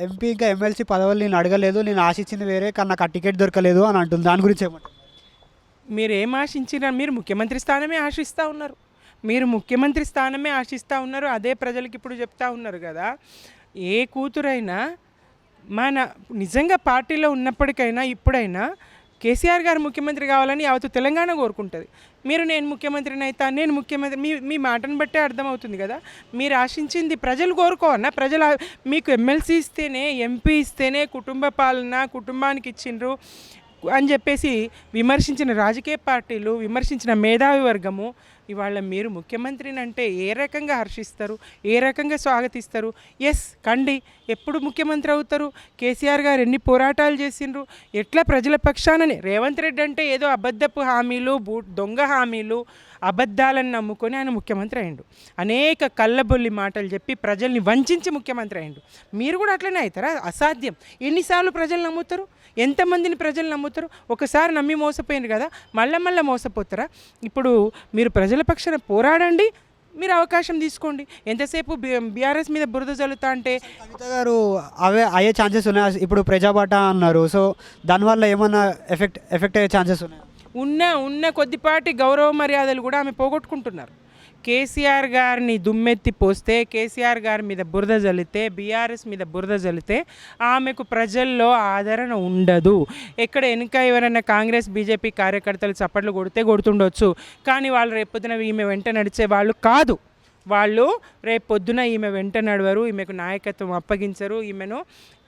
MP ఇంకా MLC పదవులు నేను అడగలేదు. నేను ఆశించింది వేరే కానీ నాకు ఆ టికెట్ దొరకలేదు అని అంటుంది. దాని గురించి ఏమంటారు? మీరు ఏం ఆశించినా మీరు ముఖ్యమంత్రి స్థానమే ఆశిస్తూ ఉన్నారు. మీరు ముఖ్యమంత్రి స్థానమే ఆశిస్తూ ఉన్నారు. అదే ప్రజలకి ఇప్పుడు చెప్తా ఉన్నారు కదా. ఏ కూతురైనా మన నిజంగా పార్టీలో ఉన్నప్పటికైనా ఇప్పుడైనా కేసీఆర్ గారు ముఖ్యమంత్రి కావాలని యావత్తు తెలంగాణ కోరుకుంటుంది. మీరు నేను ముఖ్యమంత్రిని అవుతా, నేను ముఖ్యమంత్రి, మీ మాటను బట్టే అర్థమవుతుంది కదా. మీరు ఆశించింది ప్రజలు కోరుకోవన్నా. ప్రజలు మీకు ఎమ్మెల్సీ ఇస్తేనే, ఎంపీ ఇస్తేనే కుటుంబ పాలన కుటుంబానికి ఇచ్చిండ్రు అని చెప్పేసి విమర్శించిన రాజకీయ పార్టీలు, విమర్శించిన మేధావి వర్గము ఇవాళ మీరు ముఖ్యమంత్రిని అంటే ఏ రకంగా హర్షిస్తారు, ఏ రకంగా స్వాగతిస్తారు? ఎస్ కండి, ఎప్పుడు ముఖ్యమంత్రి అవుతారు? కేసీఆర్ గారు ఎన్ని పోరాటాలు చేసిండ్రు, ఎట్లా ప్రజల పక్షానని. రేవంత్ రెడ్డి అంటే ఏదో అబద్ధపు హామీలు, దొంగ హామీలు, అబద్ధాలను నమ్ముకొని ఆయన ముఖ్యమంత్రి అయ్యిండు. అనేక కళ్ళబొల్లి మాటలు చెప్పి ప్రజల్ని వంచి ముఖ్యమంత్రి అయ్యిండు. మీరు కూడా అట్లనే అవుతారా? అసాధ్యం. ఎన్నిసార్లు ప్రజలు నమ్ముతారు? ఎంతమందిని ప్రజలు నమ్ముతారు? ఒకసారి నమ్మి మోసపోయింది కదా, మళ్ళీ మోసపోతారా? ఇప్పుడు మీరు ప్రజల పక్షాన పోరాడండి, మీరు అవకాశం తీసుకోండి. ఎంతసేపు బీఆర్ఎస్ మీద బురద జల్లుతా అంటే కవిత గారు అవే అయ్యే ఛాన్సెస్ ఉన్నాయి. ఇప్పుడు ప్రజాబాట అన్నారు, సో దానివల్ల ఏమన్నా ఎఫెక్ట్ అయ్యే ఛాన్సెస్ ఉన్నాయి? ఉన్న కొద్దిపాటి గౌరవ మర్యాదలు కూడా ఆమె పోగొట్టుకుంటున్నారు. కేసీఆర్ గారిని దుమ్మెత్తి పోస్తే, కేసీఆర్ గారి మీద బురద జల్లితే, బీఆర్ఎస్ మీద బురద జల్లితే ఆమెకు ప్రజల్లో ఆదరణ ఉండదు. ఎక్కడ వెనుక ఎవరైనా కాంగ్రెస్ బీజేపీ కార్యకర్తలు చప్పట్లు కొడుతుండొచ్చు, కానీ వాళ్ళు రేపొద్దున ఈమె వెంట నడిచే వాళ్ళు కాదు. వాళ్ళు రేపొద్దున ఈమె వెంట నడవరు, ఈమెకు నాయకత్వం అప్పగించరు. ఈమెను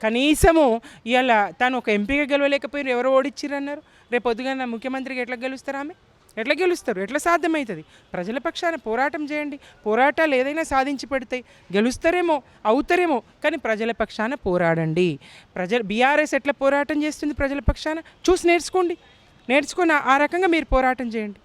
కనీసము ఇవాళ తను ఒక ఎంపీగా గెలవలేకపోయినారు, ఎవరో ఓడిచ్చిరన్నారు. రేపొద్దుగా ముఖ్యమంత్రికి ఎట్లా గెలుస్తారు? ఆమె ఎట్లా గెలుస్తారు? ఎట్లా సాధ్యమవుతుంది? ప్రజల పక్షాన పోరాటం చేయండి. పోరాటాలు ఏదైనా సాధించి పెడతాయి. గెలుస్తారేమో, అవుతారేమో, కానీ ప్రజల పక్షాన పోరాడండి. బీఆర్ఎస్ ఎట్లా పోరాటం చేస్తుంది ప్రజల పక్షాన చూసి నేర్చుకొని ఆ రకంగా మీరు పోరాటం చేయండి.